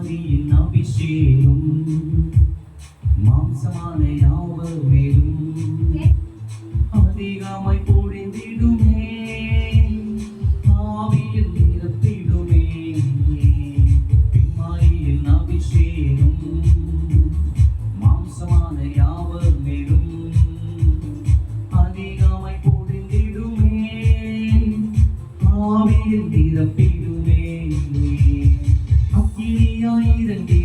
ஆவியின் அபிஷேகம் மாம்சமான யாவர் மேலும் அதிகமாய் பொழிந்திடுமே ஆவியில் நிரப்பிடுமே ஆவியின் அபிஷேகம் மாம்சமான யாவர் மேலும் அதிகமாய் பொழிந்திடுமே ஆவியில் நிரப்பிடுமே அக்கினியாய் இறங்கி